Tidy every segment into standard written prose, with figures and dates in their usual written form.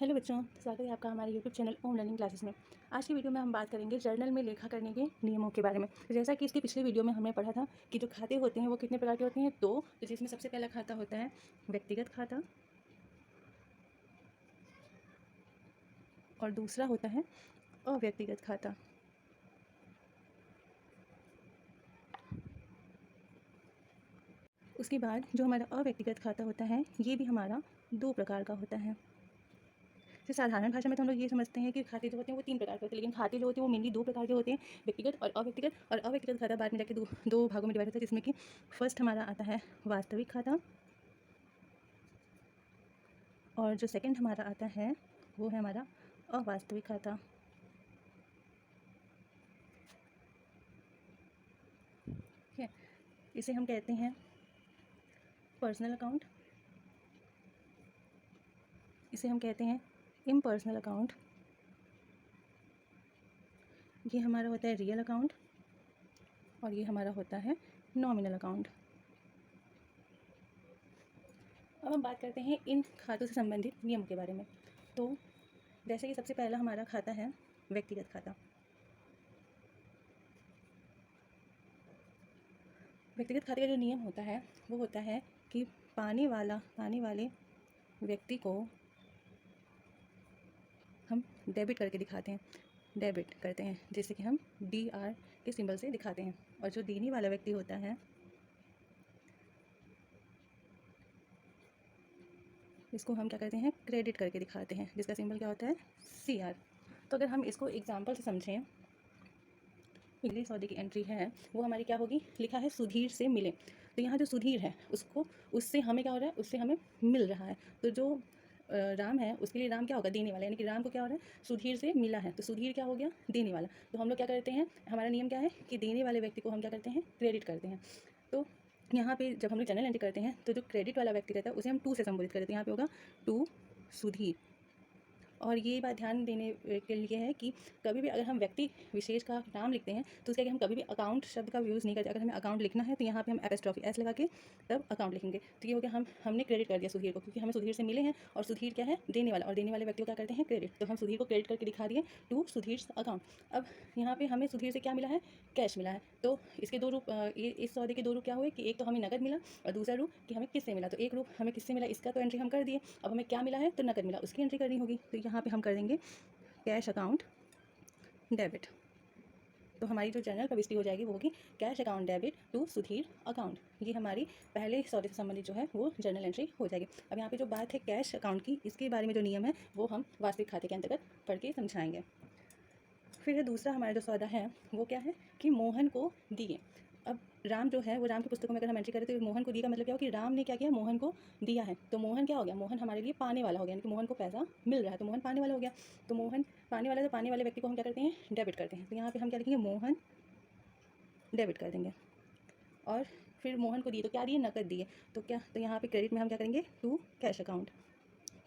Hello बच्चों, स्वागत है आपका हमारे यूट्यूब चैनल ओम लर्निंग क्लासेस में। आज की वीडियो में हम बात करेंगे जर्नल में लेखा करने के नियमों के बारे में। तो जैसा कि इसके पिछले वीडियो में हमने पढ़ा था कि जो खाते होते हैं वो कितने प्रकार के होते हैं, दो। तो जिसमें सबसे पहला खाता होता है व्यक्तिगत खाता और दूसरा होता है अव्यक्तिगत खाता। उसके बाद जो हमारा अव्यक्तिगत खाता होता है ये भी हमारा दो प्रकार का होता है। तो साधारण भाषा में तो हम लोग ये समझते हैं कि खाते जो होते हैं वो तीन प्रकार के होते हैं, लेकिन खाते जो होते हैं वो मेनली दो प्रकार के होते हैं, व्यक्तिगत और अव्यक्तिगत। और अव्यक्तिगत खाता बाद में जाके दो भागों में डिवाइड होता है, जिसमें कि फर्स्ट हमारा आता है वास्तविक खाता और जो सेकंड हमारा आता है वो है हमारा अवास्तविक खाता। ठीक है, इसे हम कहते हैं पर्सनल अकाउंट, इसे हम कहते हैं इम्पर्सनल अकाउंट, ये हमारा होता है रियल अकाउंट और ये हमारा होता है नॉमिनल अकाउंट। अब हम बात करते हैं इन खातों से संबंधित नियम के बारे में। तो जैसे कि सबसे पहला हमारा खाता है व्यक्तिगत खाता। व्यक्तिगत खाते का जो नियम होता है वो होता है कि पाने वाले व्यक्ति को हम डेबिट करके दिखाते हैं, डेबिट करते हैं, जैसे कि हम DR के सिंबल से दिखाते हैं। और जो देने वाला व्यक्ति होता है इसको हम क्या करते हैं, क्रेडिट करके दिखाते हैं, जिसका सिंबल क्या होता है CR। तो अगर हम इसको एग्जाम्पल से समझें, पिछली सौदे की एंट्री है वो हमारी क्या होगी, लिखा है सुधीर से मिले। तो यहाँ जो सुधीर है उसको, उससे हमें क्या हो रहा है, उससे हमें मिल रहा है। तो जो राम है उसके लिए राम क्या होगा, देने वाला, यानी कि राम को क्या हो रहा है, सुधीर से मिला है, तो सुधीर क्या हो गया, देने वाला। तो हम लोग क्या करते हैं, हमारा नियम क्या है कि देने वाले व्यक्ति को हम क्या करते हैं, क्रेडिट करते हैं। तो यहाँ पे जब हम लोग जनरल एंट्री करते हैं तो जो क्रेडिट वाला व्यक्ति रहता है उसे हम टू से संबोधित करते हैं। यहाँ पे होगा टू सुधीर। और ये बात ध्यान देने के लिए है कि कभी भी अगर हम व्यक्ति विशेष का नाम लिखते हैं तो उसके आगे हम कभी भी अकाउंट शब्द का यूज़ नहीं करते। अगर हमें अकाउंट लिखना है तो यहाँ पे हम एपोस्ट्रोफी S लगा के तब अकाउंट लिखेंगे। तो ये हो गया, हमने क्रेडिट कर दिया सुधीर को, क्योंकि हमें सुधीर से मिले हैं और सुधीर क्या है, देने वाला, और देने वाले व्यक्ति को क्या करते हैं, क्रेडिट। तो हम सुधीर को क्रेडिट करके दिखा दिए टू सुधीर अकाउंट। अब यहाँ पे हमें सुधीर से क्या मिला है, कैश मिला है। तो इसके दो रूप, इस सौदे के दो रूप क्या हुए कि एक तो हमें नकद मिला और दूसरा रूप कि हमें किससे मिला। तो एक रूप हमें किससे मिला इसका तो एंट्री हम कर दिए, अब हमें क्या मिला है, तो नकद मिला, उसकी एंट्री करनी होगी। तो यहाँ पे हम कर देंगे कैश अकाउंट डेबिट। तो हमारी जो जनरल प्रविष्टि हो जाएगी वो होगी cash account debit to Sudhir account. ये हमारी पहले सौदे से संबंधित जो है वो जनरल एंट्री हो जाएगी। अब यहाँ पे जो बात है कैश अकाउंट की, इसके बारे में जो नियम है वो हम वास्तविक खाते के अंतर्गत पढ़ के समझाएंगे। फिर दूसरा हमारा जो सौदा है वो क्या है कि मोहन को दिए। अब राम जो है वो, राम की पुस्तकों में अगर हम एंट्री करें तो मोहन को दिए का मतलब क्या हो कि राम ने क्या किया, मोहन को दिया है। तो मोहन क्या हो गया, मोहन हमारे लिए पाने वाला हो गया, यानी कि मोहन को पैसा मिल रहा है तो मोहन पाने वाला हो गया। तो मोहन पाने वाला, तो पाने वाले व्यक्ति को हम क्या करते हैं, डेबिट करते हैं। तो यहाँ पे हम क्या लिखेंगे, मोहन डेबिट कर देंगे। और फिर मोहन को दिए तो क्या दिए, नकद दिए। तो क्या, तो यहाँ पे क्रेडिट में हम क्या करेंगे, टू कैश अकाउंट,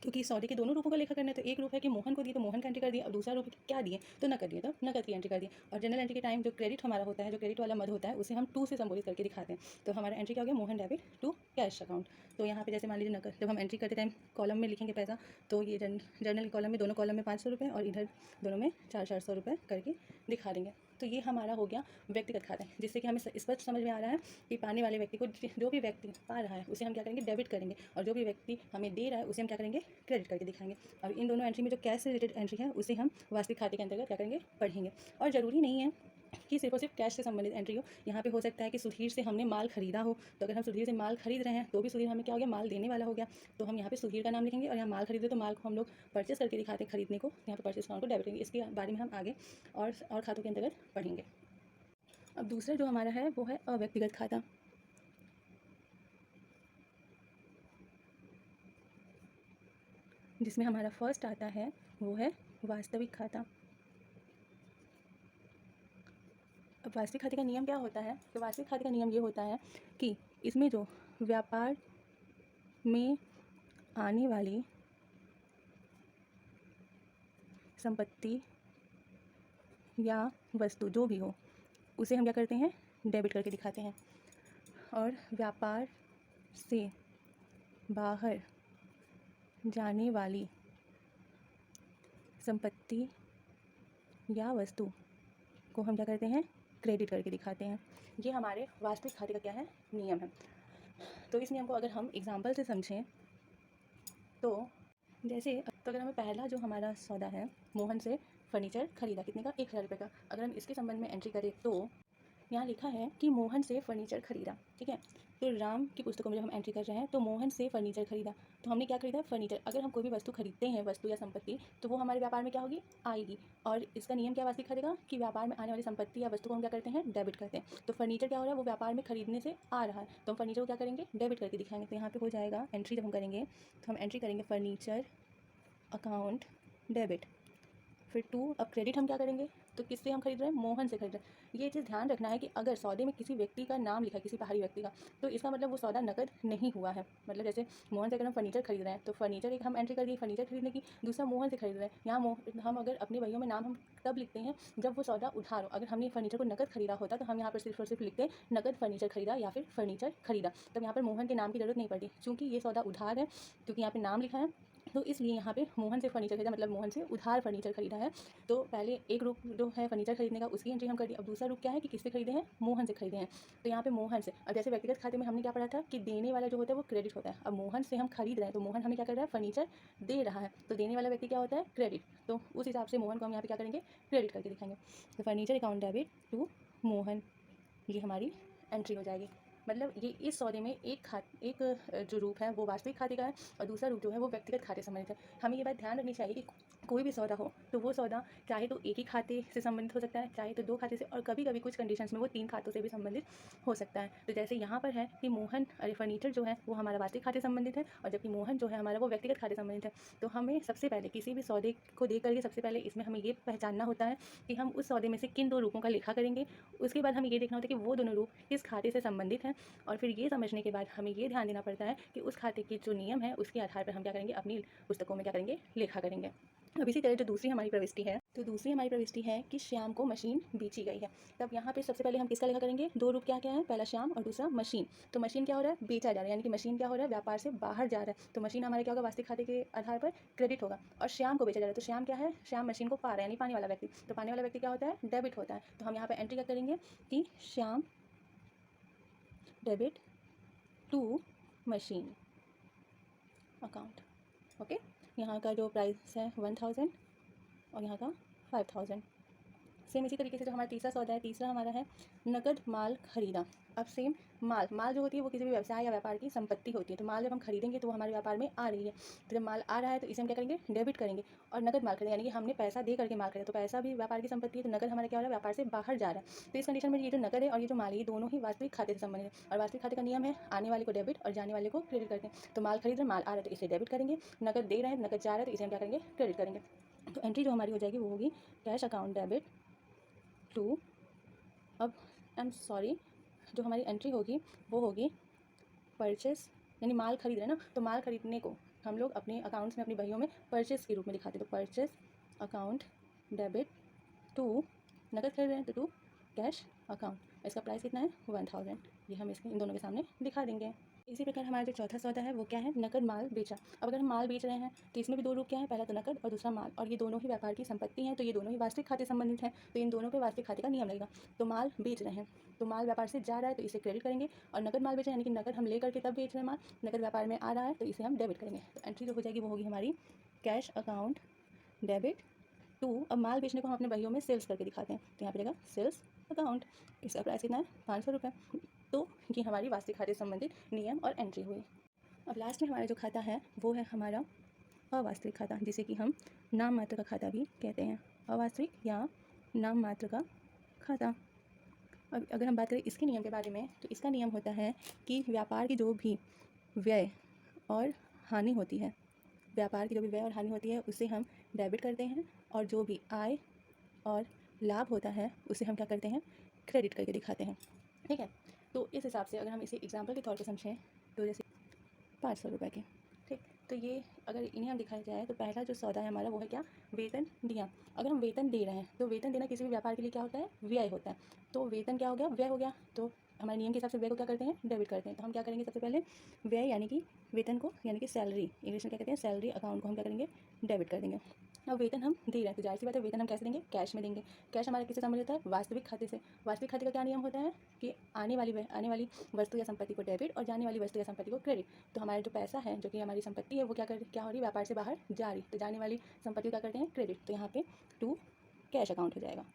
क्योंकि सौदे के दोनों रूपों का लेखा करना है। तो एक रूप है कि मोहन को दिए तो मोहन का एंट्री कर दिया, और दूसरा रूप क्या दिए, तो नकद दिए तो नकद की एंट्री कर दी। और जनरल एंट्री के टाइम जो क्रेडिट हमारा होता है, जो क्रेडिट वाला मद होता है, उसे हम टू से संबोधित करके दिखाते हैं। तो हमारा एंट्री क्या हो गया, Mohan debit to cash account. तो यहाँ पे जैसे मान लीजिए नकद, जब हम एंट्री करते टाइम कॉलम में लिखेंगे पैसा, तो ये जनरल कॉलम में, दोनों कॉलम में 500 रुपये और इधर दोनों में 400 रुपये करके दिखा देंगे। तो ये हमारा हो गया व्यक्तिगत खाता, जिससे कि हमें स्पष्ट समझ में आ रहा है कि पाने वाले व्यक्ति को, जो भी व्यक्ति पा रहा है उसे हम क्या करेंगे, डेबिट करेंगे, और जो भी व्यक्ति हमें दे रहा है उसे हम क्या करेंगे, क्रेडिट करके दिखाएंगे। और इन दोनों एंट्री में जो कैश से रिलेटेड एंट्री है उसे हम वास्तविक खाते के अंतर्गत क्या करेंगे, पढ़ेंगे। और ज़रूरी नहीं है कि सिर्फ और सिर्फ कैश से संबंधित एंट्री हो। यहाँ पे हो सकता है कि सुधीर से हमने माल खरीदा हो, तो अगर हम सुधीर से माल खरीद रहे हैं तो भी सुधीर हमें क्या हो गया, माल देने वाला हो गया। तो हम यहाँ पे सुधीर का नाम लिखेंगे, और यहाँ माल खरीदे तो माल को हम लोग परचेस करके दिखाते हैं, खरीदने को, यहाँ पे परचेस अकाउंट को डेबिट करेंगे। इसके बारे में हम आगे और खातों के अंतर्गत पढ़ेंगे। अब दूसरा जो हमारा है वो है अव्यक्तिगत खाता। जिसमें हमारा फर्स्ट आता है वो है वास्तविक खाता। अब वास्तविक खाते का नियम क्या होता है, तो वास्तविक खाते का नियम ये होता है कि इसमें जो व्यापार में आने वाली संपत्ति या वस्तु जो भी हो उसे हम क्या करते हैं, डेबिट करके दिखाते हैं। और व्यापार से बाहर जाने वाली संपत्ति या वस्तु को हम क्या करते हैं, क्रेडिट करके दिखाते हैं। ये हमारे वास्तविक खाते का क्या है, नियम है। तो इस नियम को अगर हम एग्जाम्पल से समझें तो जैसे तो अगर हमें पहला जो हमारा सौदा है, मोहन से फर्नीचर खरीदा, कितने का, 1000 रुपये का। अगर हम इसके संबंध में एंट्री करें तो यहाँ लिखा है कि मोहन से फर्नीचर खरीदा, ठीक है। तो राम की पुस्तकों में जब हम एंट्री कर रहे हैं तो मोहन से फर्नीचर खरीदा, तो हमने क्या खरीदा, फर्नीचर। अगर हम कोई भी वस्तु खरीदते हैं, वस्तु या संपत्ति, तो वो हमारे व्यापार में क्या होगी, आएगी। और इसका नियम क्या वास्तविक खाते का, कि व्यापार में आने वाली संपत्ति या वस्तु को हम क्या करते हैं, डेबिट करते हैं। तो फर्नीचर क्या हो रहा है, वो व्यापार में खरीदने से आ रहा है, तो हम फर्नीचर को क्या करेंगे, डेबिट करके दिखाएंगे। तो यहाँ पे हो जाएगा एंट्री, जब हम करेंगे तो हम एंट्री करेंगे फर्नीचर अकाउंट डेबिट, फिर 2। अब क्रेडिट हम क्या करेंगे, तो किससे हम खरीद रहे हैं, मोहन से खरीद रहे हैं। ये चीज़ ध्यान रखना है कि अगर सौदे में किसी व्यक्ति का नाम लिखा है, किसी बाहरी व्यक्ति का, तो इसका मतलब वो सौदा नकद नहीं हुआ है। मतलब जैसे मोहन से अगर हम फर्नीचर खरीद रहे हैं तो फर्नीचर एक हम एंट्री कर दिए फर्नीचर खरीदने की, दूसरा मोहन से खरीद रहे हैं। यहाँ हम अगर अपने भैयों में नाम हम तब लिखते हैं जब वो सौदा उधार हो। अगर हमने फर्नीचर को नकद खरीदा होता तो हम यहाँ पर सिर्फ और सिर्फ लिखते हैं नकद फर्नीचर खरीदा या फिर फर्नीचर खरीदा, तब यहाँ पर मोहन के नाम की जरूरत नहीं पड़ती। चूँकि ये सौदा उधार है, क्योंकि यहाँ पे नाम लिखा है, तो इसलिए यहाँ पे मोहन से फर्नीचर खरीदा, मतलब मोहन से उधार फर्नीचर खरीदा है। तो पहले एक रूप जो है फर्नीचर खरीदने का, उसकी एंट्री हम कर दी। अब दूसरा रूप क्या है कि किससे खरीदे हैं, मोहन से खरीदे हैं। तो यहाँ पे मोहन से, अब जैसे व्यक्तिगत खाते में हमने क्या पढ़ा था कि देने वाला जो होता है वो क्रेडिट होता है। अब मोहन से हम खरीद रहे हैं तो मोहन हमें क्या कर रहा है, फर्नीचर दे रहा है, तो देने वाला व्यक्ति क्या होता है, क्रेडिट। तो उस हिसाब से मोहन को हम यहाँ पे क्या करेंगे, क्रेडिट करके दिखाएंगे। तो furniture account debit to Mohan, ये हमारी एंट्री हो जाएगी। मतलब ये इस सौदे में एक जो रूप है वो वास्तविक खाते का है और दूसरा रूप जो है वो व्यक्तिगत खाते से संबंधित है। हमें ये बात ध्यान रखनी चाहिए कि कोई भी सौदा हो तो वो सौदा चाहे तो एक ही खाते से संबंधित हो सकता है, चाहे तो 2 खाते से, और कभी कभी कुछ कंडीशंस में वो 3 खातों से भी संबंधित हो सकता है। तो जैसे यहाँ पर है कि मोहन फर्नीचर जो है वो हमारा वास्तविक खाते से संबंधित है, और जबकि मोहन जो है हमारा वो व्यक्तिगत खाते से संबंधित है। तो हमें सबसे पहले किसी भी सौदे को देख करके सबसे पहले इसमें हमें ये पहचानना होता है कि हम उस सौदे में से किन 2 रूपों का लेखा करेंगे। उसके बाद हमें ये देखना होता है कि वो दोनों रूप किस खाते से संबंधित हैं, और फिर ये समझने के बाद हमें ये ध्यान देना पड़ता है कि उस खाते के जो नियम है उसके आधार पर हम क्या करेंगे, अपनी पुस्तकों में क्या करेंगे, लेखा करेंगे। अब इसी तरह जो दूसरी हमारी प्रविष्टि है, तो दूसरी हमारी प्रविष्टि है कि श्याम को मशीन बेची गई है। तब यहाँ पे सबसे पहले हम किसका लेखा करेंगे, 2 रूप क्या क्या है, पहला श्याम और दूसरा मशीन। तो मशीन क्या हो रहा है, बेचा जा रहा है, यानी कि मशीन क्या हो रहा है, व्यापार से बाहर जा रहा है। तो मशीन हमारे क्या होगा, वास्तविक खाते के आधार पर क्रेडिट होगा। और श्याम को बेचा जा रहा है, तो श्याम क्या है, श्याम मशीन को पा रहा है, यानी पाने वाला व्यक्ति। तो पाने वाला व्यक्ति क्या होता है, डेबिट होता है। तो हम यहाँ पर एंट्री क्या करेंगे कि Shyam debit to machine account. Okay, यहाँ का जो प्राइस है 1000 और यहाँ का 5000। सेम इसी तरीके से जो हमारा तीसरा सौदा है, तीसरा हमारा है नकद माल खरीदा। अब सेम माल जो होती है वो किसी भी व्यवसाय या व्यापार की संपत्ति होती है। तो माल जब हम खरीदेंगे तो वो हमारे व्यापार में आ रही है, तो जब माल आ रहा है तो इसे हम क्या करेंगे, डेबिट करेंगे। और नकद माल खरीदा यानी कि हमने पैसा दे करके माल खरीदा, तो पैसा भी व्यापार की संपत्ति है, तो नकद हमारा क्या हो रहा है, व्यापार से बाहर जा रहा है। तो इस कंडीशन में ये जो नकद है और ये जो माल है, ये दोनों ही वास्तविक खाते से संबंधित है। और वास्तविक खाते का नियम है, आने वाले को डेबिट और जाने वाले को क्रेडिट करते हैं। तो माल खरीद रहे, माल आ रहा है तो इसे डेबिट करेंगे, नकद दे रहे हैं, नकद जा रहा है तो इसे हम क्या करेंगे, क्रेडिट करेंगे। तो एंट्री जो हमारी हो जाएगी वो होगी कैश अकाउंट डेबिट टू, अब आई एम सॉरी, जो हमारी एंट्री होगी वो होगी परचेस, यानी माल खरीद रहे हैं ना, तो माल खरीदने को हम लोग अपने अकाउंट्स में अपनी बहियों में परचेस के रूप में दिखाते हैं। तो परचेस अकाउंट डेबिट टू, नकद खरीद रहे हैं तो टू कैश अकाउंट। इसका प्राइस कितना है, 1000। ये हम इसके इन दोनों के सामने दिखा देंगे। इसी प्रकार हमारा जो चौथा सौदा है वो क्या है, नकद माल बेचा। अब अगर हम माल बेच रहे हैं तो इसमें भी 2 रूप क्या है, पहला तो नकद और दूसरा माल, और ये दोनों ही व्यापार की संपत्ति हैं, तो ये दोनों ही वास्तविक खाते संबंधित हैं, तो इन दोनों पे वास्तविक खाते का नियम लगेगा। तो माल बेच रहे हैं तो माल व्यापार से जा रहा है तो इसे क्रेडिट करेंगे, और नकद माल बेच रहे हैं यानी कि नकद हम ले करके तब बेच रहे हैं माल, नकद व्यापार में आ रहा है तो इसे हम डेबिट करेंगे। तो एंट्री जो हो जाएगी वो होगी हमारी कैश अकाउंट डेबिट टू, अब माल बेचने को हम अपने बहियों में सेल्स करके दिखाते हैं, तो यहाँ पे रहेगा सेल्स अकाउंट। इसका प्राइस कितना है, 500 रुपये। तो ये हमारी वास्तविक खाते से संबंधित नियम और एंट्री हुई। अब लास्ट में हमारा जो खाता है वो है हमारा अवास्तविक खाता, जिसे कि हम नाम मात्र का खाता भी कहते हैं, अवास्तविक या नाम मात्र का खाता। अब अगर हम बात करें इसके नियम के बारे में, तो इसका नियम होता है कि व्यापार की जो भी व्यय और हानि होती है, व्यापार की जो भी व्यय और हानि होती है उसे हम डेबिट करते हैं, और जो भी आय और लाभ होता है उसे हम क्या करते हैं, क्रेडिट करके दिखाते हैं। ठीक है, तो इस हिसाब से अगर हम इसे एग्जाम्पल के तौर पर समझें तो जैसे 500 रुपये के, ठीक, तो ये अगर इन्हें हम दिखाया जाए तो पहला जो सौदा है हमारा वो है क्या, वेतन दिया। अगर हम वेतन दे रहे हैं तो वेतन देना किसी भी व्यापार के लिए क्या होता है, व्यय होता है। तो वेतन क्या हो गया, व्यय हो गया, तो हमारे नियम के हिसाब से व्यय को क्या करते हैं, डेबिट करते हैं। तो हम क्या करेंगे, सबसे पहले व्यय यानी कि वेतन को, यानी कि सैलरी, इंग्लिश में क्या कहते हैं, सैलरी अकाउंट को हम क्या करेंगे, डेबिट कर देंगे। अब वेतन हम दे रहे हैं तो जाहिर सी बात है वेतन हम कैसे देंगे, कैश में देंगे। कैश हमारा किससे संबंधित होता है, वास्तविक खाते से। वास्तविक खाते का क्या नियम होता है कि आने वाली वस्तु या संपत्ति को डेबिट और जाने वाली वस्तु या संपत्ति को क्रेडिट। तो हमारा जो पैसा है जो कि हमारी संपत्ति है वो क्या हो रही है, व्यापार से बाहर जा रही, तो जाने वाली संपत्ति को क्या करते हैं, क्रेडिट। तो यहाँ पे टू कैश अकाउंट हो जाएगा।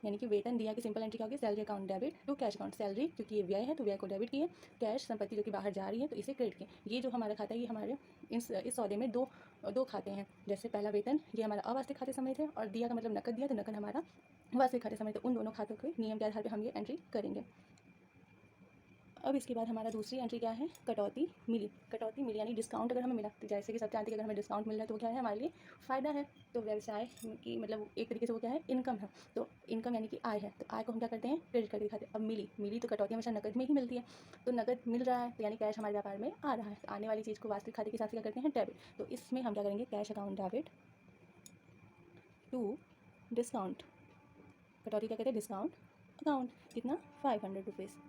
यानी कि वेतन दिया कि सिंपल एंट्री क्या होगी, salary account debit to cash account. Salary क्योंकि ये व्यय है तो व्यय को डेबिट किए, कैश संपत्ति जो कि बाहर जा रही है तो इसे क्रेडिट किए। ये जो हमारा खाता है ये हमारे इस सौदे में दो खाते हैं। जैसे पहला वेतन ये हमारा अवास्तविक खाते समेत है और दिया का मतलब नकद दिया तो नकद हमारा वास्तविक खाते समेत। तो उन दोनों खातों के नियम के आधार पर हम ये एंट्री करेंगे। अब इसके बाद हमारा दूसरी एंट्री क्या है, कटौती मिली। कटौती मिली यानी डिस्काउंट अगर हमें मिला, तो जैसे कि सब जानते हैं कि अगर हमें डिस्काउंट मिल रहा है तो वो क्या है, हमारे लिए फ़ायदा है। तो व्यवसाय की मतलब एक तरीके से वो क्या है, इनकम है। तो इनकम यानी कि आय है, तो आय को हम क्या करते हैं, क्रेडिट करके दिखाते हैं। अब मिली तो कटौती हमेशा नकद में ही मिलती है, तो नकद मिल रहा है तो यानी कैश हमारे व्यापार में आ रहा है। तो आने वाली चीज़ को वास्तविक खाते के हिसाब से क्या करते हैं, डेबिट। तो इसमें हम क्या करेंगे, cash account debit to discount. कटौती क्या कहते हैं, डिस्काउंट अकाउंट। कितना, 500 रुपीज़।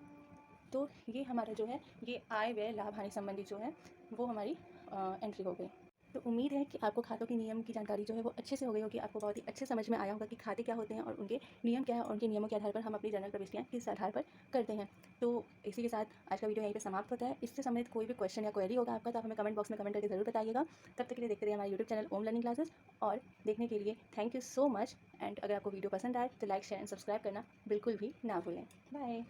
तो ये हमारा जो है ये आय व्यय लाभ हानि संबंधी जो है वो हमारी एंट्री हो गई। तो उम्मीद है कि आपको खातों के नियम की जानकारी जो है वो अच्छे से हो गई होगी, आपको बहुत ही अच्छे समझ में आया होगा कि खाते क्या होते हैं और उनके नियम क्या है और उनके नियमों के आधार पर हम अपनी जनरल प्रविष्टियाँ किस आधार पर करते हैं। तो इसी के साथ आज का वीडियो यहीं पे समाप्त होता है। इससे संबंधित कोई भी क्वेश्चन या क्वेरी होगा आपका तो आप हमें कमेंट बॉक्स में कमेंट करके ज़रूर बताइएगा। तब तक के लिए देखते रहिए हमारे यूट्यूब चैनल ओम लर्निंग क्लासेस, और देखने के लिए thank you so much. And अगर आपको वीडियो पसंद आए तो लाइक शेयर एंड सब्सक्राइब करना बिल्कुल भी ना भूलें। बाय।